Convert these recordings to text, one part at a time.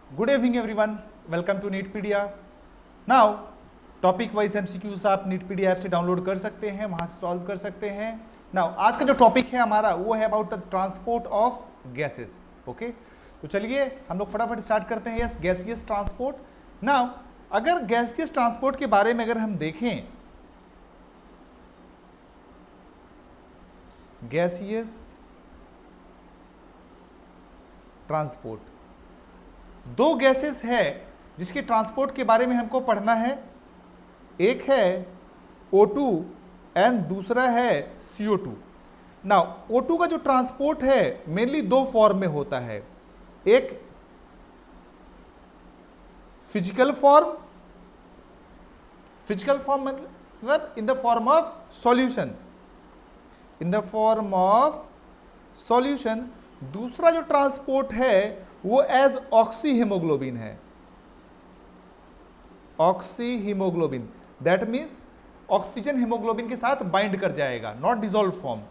Good evening everyone, welcome to NEETpedia. Now topic wise MCQs आप NEETpedia app से download कर सकते हैं, वहां से सॉल्व कर सकते हैं। नाउ आज का जो टॉपिक है हमारा वो है about the transport of gases. Okay, तो चलिए हम लोग फटाफट स्टार्ट करते हैं। Yes, gaseous transport. नाउ अगर गैसियस ट्रांसपोर्ट के बारे में अगर हम देखें, गैसियस ट्रांसपोर्ट, दो गैसेस है जिसके ट्रांसपोर्ट के बारे में हमको पढ़ना है। एक है O2 एंड दूसरा है CO2। नाउ O2 का जो ट्रांसपोर्ट है मेनली दो फॉर्म में होता है। एक फिजिकल फॉर्म मतलब in the form of solution, दूसरा जो ट्रांसपोर्ट है वो एज ऑक्सी हीमोग्लोबिन है। Oxy haemoglobin that means oxygen haemoglobin के साथ बाइंड कर जाएगा, not dissolve form.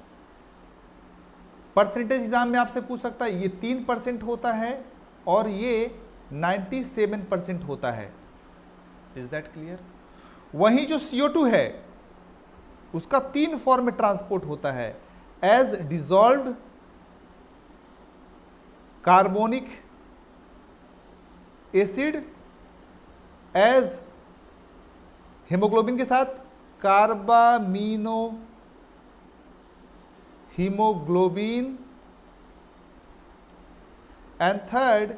Percentage exam में आपसे पूछ सकता है, ये 3% होता है और ये 97% होता है। Is that clear? वहीं जो CO2 है उसका 3 फॉर्म में ट्रांसपोर्ट होता है, as dissolved carbonic acid, as haemoglobin के साथ carbamino haemoglobin, and third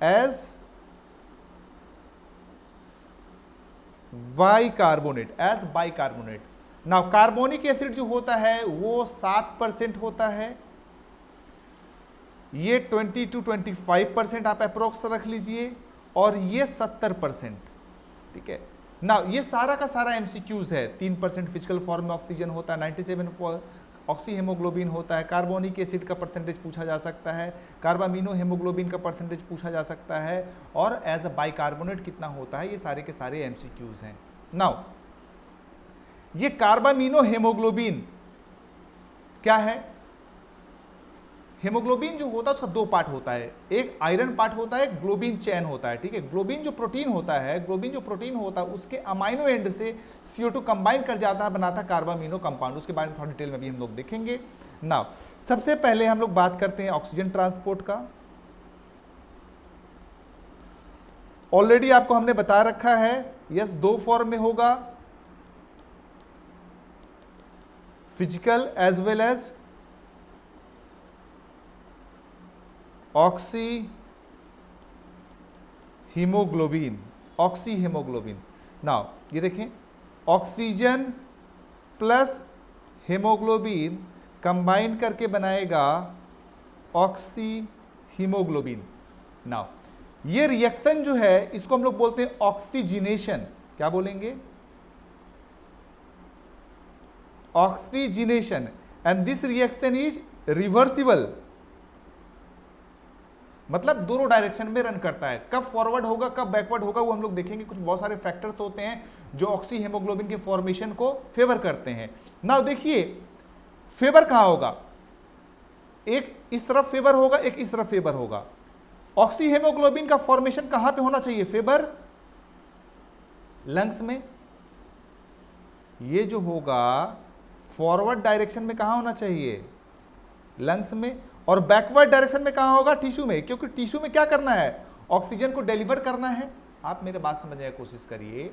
as bicarbonate, now carbonic acid जो होता है वो 7% होता है, ये 20 to 25% आप अप्रोक्स रख लीजिए, और ये 70%। ठीक है ना, ये सारा का सारा एमसीक्यूज है। 3% फिजिकल फॉर्म में ऑक्सीजन होता है, 97 ऑक्सी हेमोग्लोबिन होता है, कार्बोनिक एसिड का परसेंटेज पूछा जा सकता है, कार्बामीनो हेमोग्लोबिन का परसेंटेज पूछा जा सकता है, और एज अ बाइकार्बोनेट कितना होता है, ये सारे के सारे एमसीक्यूज हैं। नाउ ये कार्बामीनो हेमोग्लोबिन क्या है? हेमोग्लोबिन जो होता है उसका दो पार्ट होता है, एक आयरन पार्ट होता है, एक ग्लोबिन चैन होता है। ठीक है, ग्लोबिन जो प्रोटीन होता है उसके अमाइनो एंड से CO2 कंबाइन कर जाता है, बनाता है कार्बामीनो कंपाउंड। उसके बारे में थोड़ा डिटेल में भी हम लोग देखेंगे। नाउ सबसे पहले हम लोग बात करते हैं ऑक्सीजन ट्रांसपोर्ट का। ऑलरेडी आपको हमने बता रखा है, यस, दो फॉर्म में होगा, physical as well as oxy haemoglobin. Now ये देखें, ऑक्सीजन प्लस हेमोग्लोबिन कंबाइन करके बनाएगा ऑक्सी हीमोग्लोबिन। नाउ ये रिएक्शन जो है इसको हम लोग बोलते हैं ऑक्सीजिनेशन। क्या बोलेंगे? Oxygenation. And this reaction is reversible, मतलब दोनों डायरेक्शन में रन करता है। कब फॉरवर्ड होगा कब बैकवर्ड होगा वो हम लोग देखेंगे। कुछ बहुत सारे फैक्टर्स होते हैं जो ऑक्सी हेमोग्लोबिन के फॉर्मेशन को फेवर करते हैं। नाउ देखिए, फेवर कहां होगा? एक इस तरफ फेवर होगा, एक इस तरफ फेवर होगा। ऑक्सी हेमोग्लोबिन का फॉर्मेशन कहां पे होना चाहिए? फेवर लंग्स में। ये जो होगा फॉरवर्ड डायरेक्शन में कहां होना चाहिए? लंग्स में। और बैकवर्ड डायरेक्शन में कहां होगा? टिश्यू में, क्योंकि टिश्यू में क्या करना है? ऑक्सीजन को डिलीवर करना है। आप मेरे बात समझने की कोशिश करिए,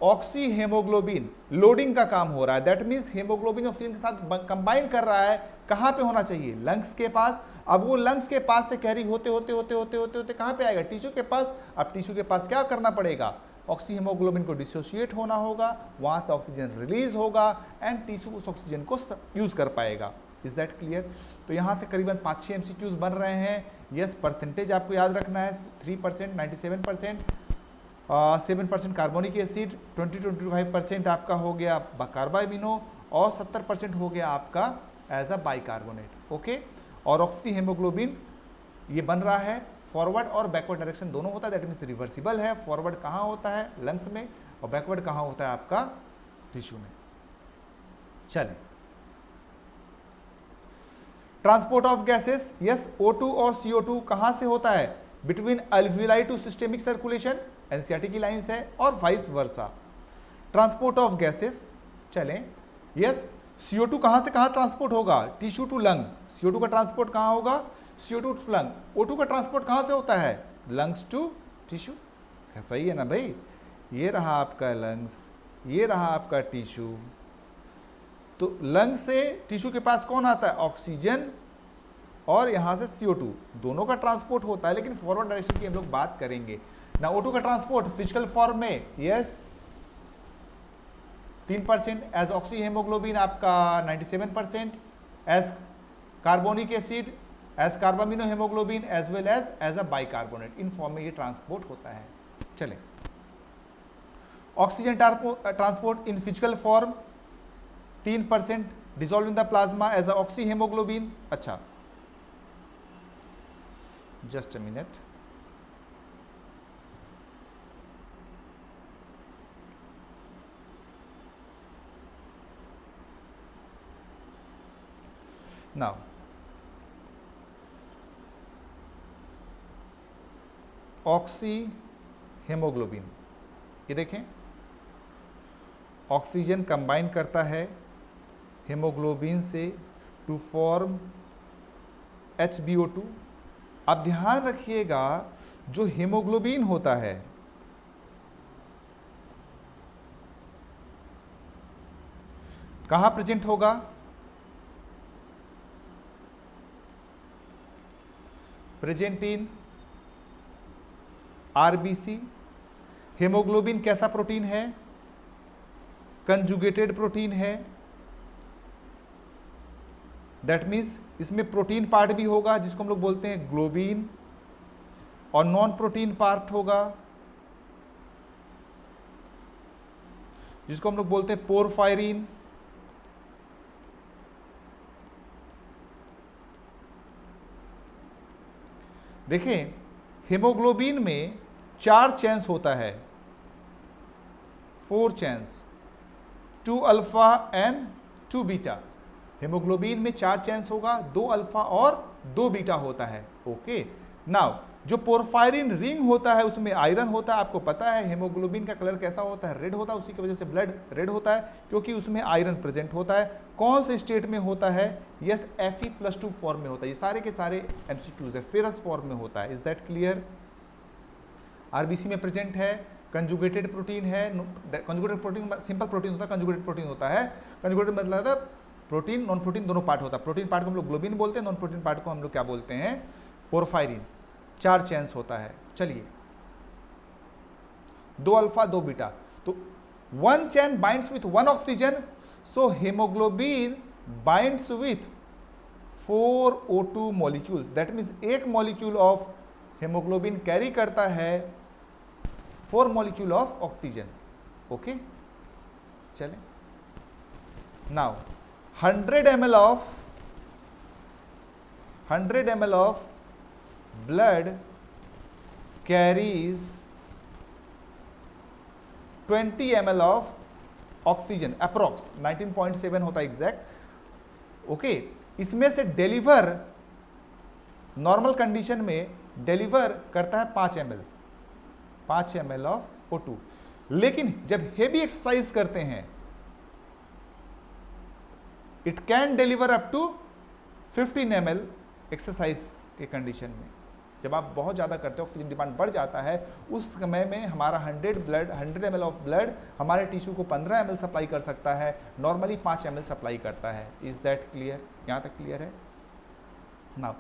ऑक्सी हेमोग्लोबिन लोडिंग का काम हो रहा है, दैट मींस हेमोग्लोबिन ऑक्सीजन के साथ कंबाइन कर रहा है। कहां पे होना चाहिए? लंग्स के पास। अब वो लंग्स के पास से कैरी होते होते होते होते होते होते कहां पे आएगा? टिश्यू के पास। अब टिश्यू के पास क्या करना पड़ेगा? ऑक्सी हेमोग्लोबिन को डिसोशिएट होना होगा, वहां से ऑक्सीजन रिलीज होगा एंड टिश्यू उस ऑक्सीजन को यूज कर पाएगा। Is that clear? तो यहाँ से करीबन 5-6 एमसीक्यूज बन रहे हैं। यस, परसेंटेज आपको याद रखना है, 3% 97%, 7% कार्बोनिक एसिड, 20-25% आपका हो गया कार्बामीनो, और 70% हो गया आपका एज अ बाइकार्बोनेट। ओके, और ऑक्सी हेमोग्लोबिन ये बन रहा है, फॉरवर्ड और बैकवर्ड डायरेक्शन दोनों होता है, दैट मीन्स रिवर्सिबल है। फॉरवर्ड कहाँ होता है? लंग्स में, और बैकवर्ड कहाँ होता है? आपका टिश्यू में। चलें, transport of gases, yes, O2 और CO2 कहां से होता है? Between alveoli to systemic circulation, NCERT की लाइंस है, और vice versa. Transport of gases, चलें, यस, CO2 कहां से कहां ट्रांसपोर्ट होगा? Tissue to lung. CO2 का ट्रांसपोर्ट कहां होगा? CO2 to lung. O2 का ट्रांसपोर्ट कहां से होता है? Lungs to tissue. सही है ना भाई? ये रहा आपका लंग्स, ये रहा आपका टिश्यू। तो लंग से टिश्यू के पास कौन आता है? ऑक्सीजन, और यहां से CO2, दोनों का ट्रांसपोर्ट होता है, लेकिन फॉरवर्ड डायरेक्शन की हम लोग बात करेंगे ना। O2 का ट्रांसपोर्ट फिजिकल फॉर्म में, यस, 3%, एज ऑक्सी हेमोग्लोबिन आपका 97%, as carbonic acid, as carbamino haemoglobin, as well as a bicarbonate, in form में ये ट्रांसपोर्ट होता है। चले, oxygen transport in physical form 3%, dissolve in the plasma as a oxyhaemoglobin. अच्छा, just a minute, now oxyhaemoglobin, ये देखें, oxygen combine करता है हेमोग्लोबिन से टू फॉर्म HbO2। अब ध्यान रखिएगा, जो हेमोग्लोबिन होता है कहां प्रेजेंट होगा? Present in RBC। हेमोग्लोबिन कैसा प्रोटीन है? कंजुगेटेड प्रोटीन है। दैट मीन्स इसमें प्रोटीन पार्ट भी होगा जिसको हम लोग बोलते हैं ग्लोबिन, और नॉन प्रोटीन पार्ट होगा जिसको हम लोग बोलते हैं पोरफायरिन। देखें, हेमोग्लोबिन में 4 चेन्स होता है, 4 chains, 2 alpha and 2 beta. Haemoglobin में 4 चेन्स होगा, 2 अल्फा और 2 बीटा होता है। ओके, नाउ जो पोरफायरिन रिंग होता है उसमें आयरन होता है। आपको पता है हेमोग्लोबिन का कलर कैसा होता है? रेड होता है, उसी की वजह से ब्लड रेड होता है, क्योंकि उसमें आयरन प्रेजेंट होता है। कौन से स्टेट में होता है? यस, Fe+2 फॉर्म में होता है। ये सारे के सारे MCQs है, फेरस फॉर्म में होता है। Is that clear? RBC में प्रेजेंट है, कंजुगेटेड प्रोटीन है। कंजुगेटेड प्रोटीन सिंपल प्रोटीन होता है, कंजुगेटेड प्रोटीन होता है। कंजुगेटेड मतलब है प्रोटीन नॉन प्रोटीन दोनों पार्ट होता है। प्रोटीन पार्ट को हम लोग ग्लोबिन बोलते हैं, नॉन प्रोटीन पार्ट को हम लोग क्या बोलते हैं? पोरफायरिन। 4 चेन्स होता है। चलिए, 2 अल्फा 2 बीटा, तो 1 chain binds with 1 oxygen, so haemoglobin binds with 4 O2 molecules. That means एक मॉलिक्यूल ऑफ हेमोग्लोबिन कैरी करता है 4 मॉलिक्यूल ऑफ ऑक्सीजन। ओके, चलें, now 100 ml of blood carries 20 ml of oxygen, approx 19.7 होता है exact. Okay, इसमें से deliver normal condition में deliver करता है 5 ml ऑफ O2, लेकिन जब हेवी एक्सरसाइज करते हैं it can deliver up to 15 ml exercise के कंडीशन में। जब आप बहुत ज़्यादा करते हो, ऑक्सीजन डिमांड बढ़ जाता है, उस समय में हमारा 100 ml ऑफ ब्लड हमारे टिश्यू को 15 ml सप्लाई कर सकता है, नॉर्मली 5 ml सप्लाई करता है। Is that clear? यहाँ तक क्लियर है? नाउ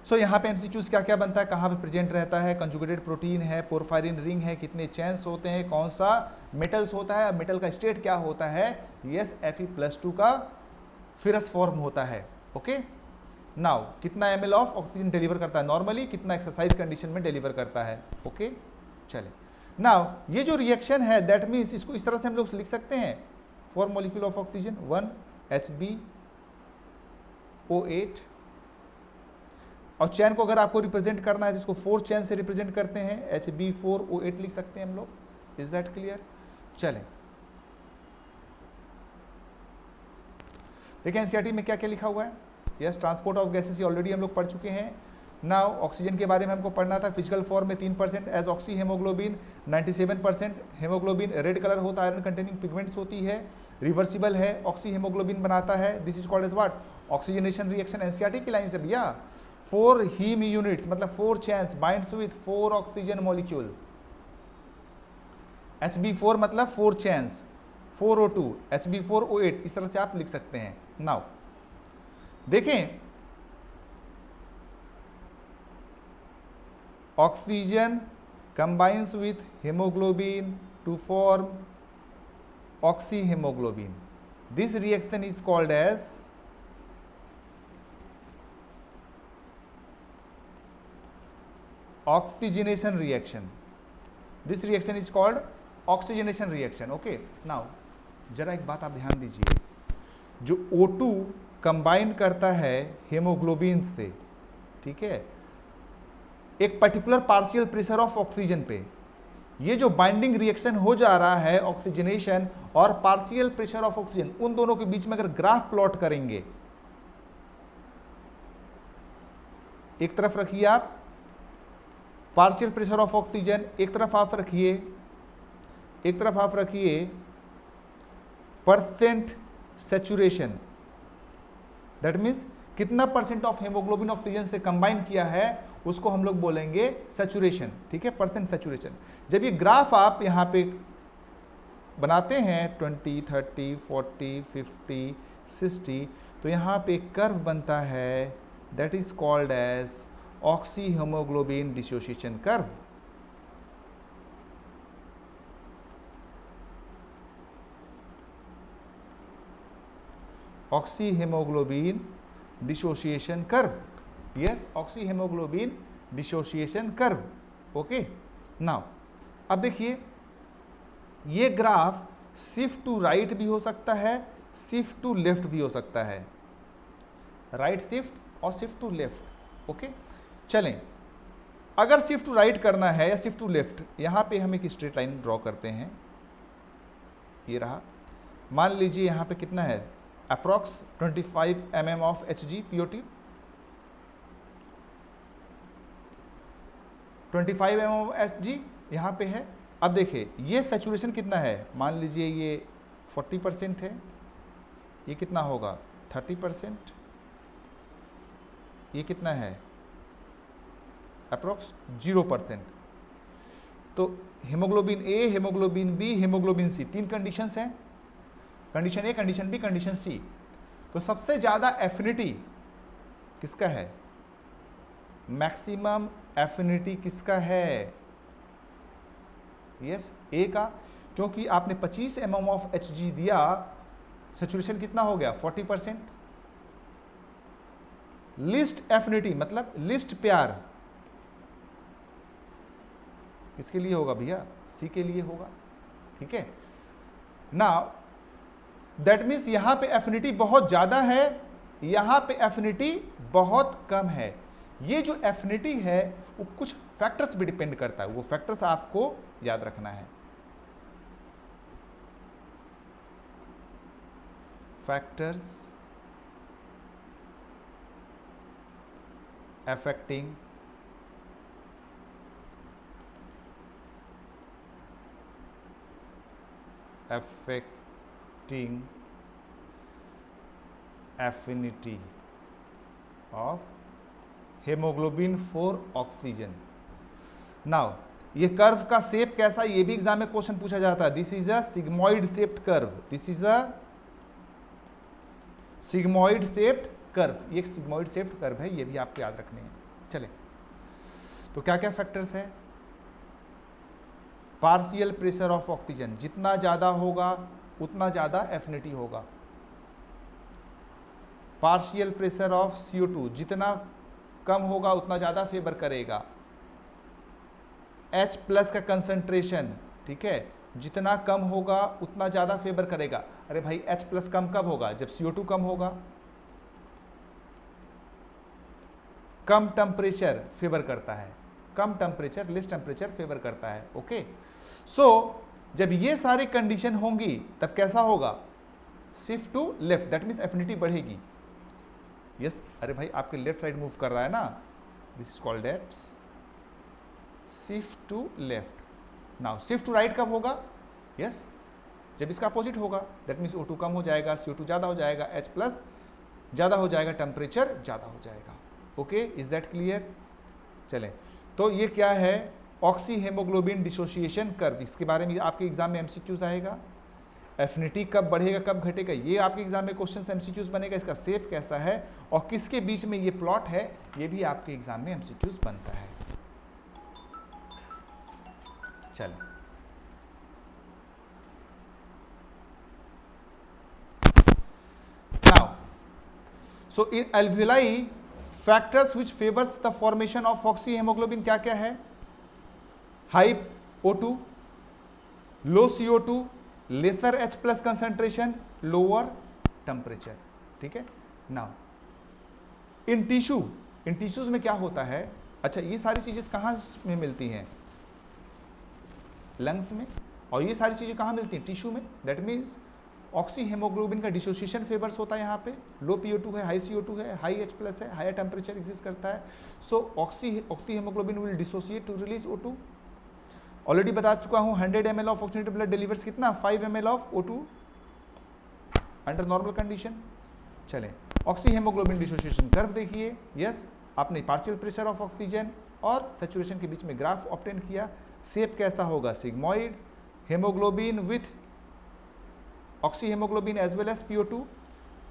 सो यहाँ पे MCQs क्या क्या बनता है, कहाँ पे प्रेजेंट रहता है? कंजुगेटेड प्रोटीन है, पोरफायरिन रिंग है, कितने चेन्स होते हैं, कौन सा मेटल्स होता है, मेटल का स्टेट क्या होता है? यस, Fe+2 का फेरस फॉर्म होता है। ओके, नाउ कितना ml ऑफ ऑक्सीजन डिलीवर करता है नॉर्मली, कितना एक्सरसाइज कंडीशन में डिलीवर करता है। ओके, चले, नाउ ये जो रिएक्शन है दैट मीन्स इसको इस तरह से हम लोग लिख सकते हैं, 4 मॉलिक्यूल ऑफ ऑक्सीजन, 1 HbO8, और चैन को अगर आपको रिप्रेजेंट करना है तो इसको 4 चैन से रिप्रेजेंट करते हैं, Hb4O8 लिख सकते हैं हम लोग। Is that clear? चलें, देखिए एनसीईआरटी में क्या क्या लिखा हुआ है। Yes, transport of gases already हम लोग पढ़ चुके हैं। नाउ ऑक्सीजन के बारे में हमको पढ़ना था, फिजिकल फॉर्म में 3% as oxy haemoglobin, 97% haemoglobin red colour होता है, आयरन कंटेनिंग पिगमेंट्स होती है, रिवर्सिबल है, ऑक्सी हेमोग्लोबिन बनाता है, this is called as what, oxygenation reaction. NCERT की लाइन से भैया, 4 हीम यूनिट्स मतलब 4 chains binds with 4 oxygen molecule. HB4 मतलब 4 चेन्स, 4O2, HB4O8, इस तरह से आप लिख सकते हैं। नाउ देखें, oxygen combines with hemoglobin to form oxyhemoglobin. This reaction is called as oxygenation reaction. This reaction is called oxygenation reaction. Okay. Now, जरा एक बात आप ध्यान दीजिए, जो O2 कंबाइन करता है हेमोग्लोबिन से, ठीक है, एक particular partial pressure of oxygen पे, ये जो बाइंडिंग रिएक्शन हो जा रहा है ऑक्सीजनेशन और पार्शियल प्रेशर ऑफ ऑक्सीजन, उन दोनों के बीच में अगर ग्राफ प्लॉट करेंगे, एक तरफ रखिए आप पार्शियल प्रेशर ऑफ ऑक्सीजन, एक तरफ आप रखिए, एक तरफ आप रखिए परसेंट सैचुरेशन, दैट मीन्स कितना परसेंट ऑफ हेमोग्लोबिन ऑक्सीजन से कंबाइन किया है, उसको हम लोग बोलेंगे सैचुरेशन, ठीक है, परसेंट सैचुरेशन। जब ये ग्राफ आप यहाँ पे बनाते हैं 20, 30, 40, 50, 60, तो यहाँ पे एक कर्व बनता है, that is called as oxy haemoglobin dissociation curve. Oxy haemoglobin dissociation curve, yes, oxy haemoglobin dissociation curve. Okay, now अब देखिए, ये ग्राफ शिफ्ट टू राइट भी हो सकता है, शिफ्ट टू लेफ्ट भी हो सकता है, राइट शिफ्ट और शिफ्ट टू लेफ्ट। ओके, चलें, अगर शिफ्ट टू राइट करना है या शिफ्ट टू लेफ्ट, यहां पे हम एक स्ट्रेट लाइन ड्रॉ करते हैं, ये रहा, मान लीजिए यहां पे कितना है, approx 25 mm of HgPO2, 25 mm of Hg यहाँ पे है। अब देखिए ये सैचुरेशन कितना है, मान लीजिए ये 40% है, ये कितना होगा 30%, ये कितना है अप्रॉक्स 0%। तो हेमोग्लोबिन ए, हेमोग्लोबिन बी, हेमोग्लोबिन सी, 3 कंडीशंस हैं, कंडीशन ए, कंडीशन बी, कंडीशन सी। तो सबसे ज्यादा एफिनिटी किसका है, मैक्सिमम एफिनिटी किसका है, यस, ए का, क्योंकि आपने 25 mm ऑफ Hg दिया, सैचुरेशन कितना हो गया 40%। लिस्ट एफिनिटी मतलब लिस्ट प्यार किसके लिए होगा भैया, सी के लिए होगा, ठीक है ना। दैट मीन्स यहां पे एफिनिटी बहुत ज्यादा है, यहां पे एफिनिटी बहुत कम है। ये जो एफिनिटी है वो कुछ फैक्टर्स भी डिपेंड करता है, वो फैक्टर्स आपको याद रखना है। Factors affecting affinity of hemoglobin for oxygen। Now ये कर्व का शेप कैसा, ये भी एग्जाम में क्वेश्चन पूछा जाता है। This is a sigmoid shaped curve, this is a sigmoid shaped curve, ये एक सिग्मोइड शेप्ड कर्व है, ये भी आपको याद रखने हैं। चले, तो क्या क्या फैक्टर्स है, पार्शियल प्रेशर ऑफ ऑक्सीजन, जितना ज्यादा होगा उतना ज्यादा एफिनिटी होगा। पार्शियल प्रेशर ऑफ CO2, जितना कम होगा उतना ज्यादा फेवर करेगा। H+ का कंसंट्रेशन, ठीक है, जितना कम होगा उतना ज्यादा फेवर करेगा। अरे भाई H+ कम कब होगा, जब CO2 कम होगा। कम टेम्परेचर फेवर करता है, कम टेम्परेचर, लेस टेम्परेचर फेवर करता है। ओके, सो जब ये सारी कंडीशन होंगी तब कैसा होगा, shift to left, that means affinity बढ़ेगी। यस, अरे भाई आपके लेफ्ट साइड मूव कर रहा है ना, this is called at shift to left. Now shift to right कब होगा? यस, जब इसका अपोजिट होगा, दैट मीन्स O2 कम हो जाएगा, CO2 ज़्यादा हो जाएगा, H प्लस ज़्यादा हो जाएगा, टेम्परेचर ज़्यादा हो जाएगा। Okay, is that clear? चलें, तो ये क्या है? Oxy haemoglobin dissociation curve. इसके बारे में आपके एग्जाम में एमसीक्यूज आएगा। एफिनिटी कब बढ़ेगा कब घटेगा, ये आपके एग्जाम में क्वेश्चन एमसीक्यूज बनेगा। इसका शेप कैसा है और किसके बीच में ये प्लॉट है, ये भी आपके एग्जाम में एमसीक्यूज बनता है। चलो, now so in alveoli factors which favours the formation of oxy haemoglobin क्या क्या है? High O2, low CO2, lesser H plus concentration, lower temperature. ठीक है। नाउ इन टिश्यूज में क्या होता है? अच्छा, ये सारी चीजें कहाँ में मिलती हैं? लंग्स में। और ये सारी चीजें कहाँ मिलती हैं? टिश्यू में। दैट मीन्स ऑक्सी हेमोग्लोबिन का डिसोसिएशन फेवर्स होता है यहाँ पे। लो PO2 है, हाई CO2 है, हाई H प्लस है, हायर टेम्परेचर एग्जिस्ट करता है। So oxyhaemoglobin will dissociate to release O2। Already बता चुका हूँ 100 ml of oxygenated blood delivers कितना? 5 ml of O2 under normal condition. चलें, ऑक्सी हेमोग्लोबिन डिसोसिएशन कर्व देखिए। यस, आपने पार्शियल प्रेशर ऑफ ऑक्सीजन और सैचुरेशन के बीच में ग्राफ ऑब्टेन किया। शेप कैसा होगा? Sigmoid. Haemoglobin with oxyhaemoglobin as well as PO2।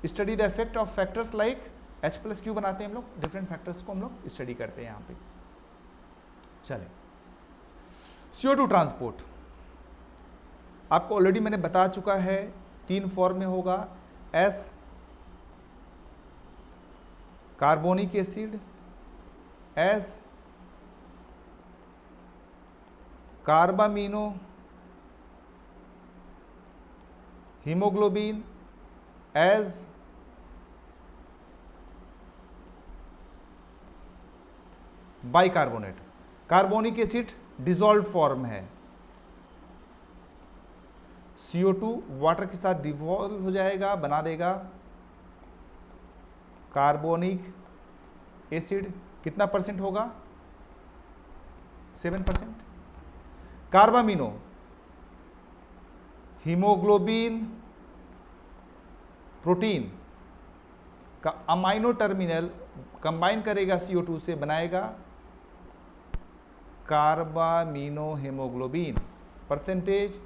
Study the effect of factors like H plus Q बनाते हैं हम लोग, डिफरेंट फैक्टर्स को हम लोग स्टडी करते हैं यहाँ पे। चलें, CO2 ट्रांसपोर्ट आपको ऑलरेडी मैंने बता चुका है, 3 फॉर्म में होगा। S carbonic acid, S carbamino haemoglobin, as bicarbonate. Carbonic acid dissolve form है, CO2 वाटर के साथ डिवॉल्व हो जाएगा, बना देगा कार्बोनिक एसिड। कितना परसेंट होगा? 7%। कार्बामिनो हीमोग्लोबिन प्रोटीन का अमाइनो टर्मिनल कंबाइन करेगा CO2 से, बनाएगा कार्बामिनो हेमोग्लोबिन। परसेंटेज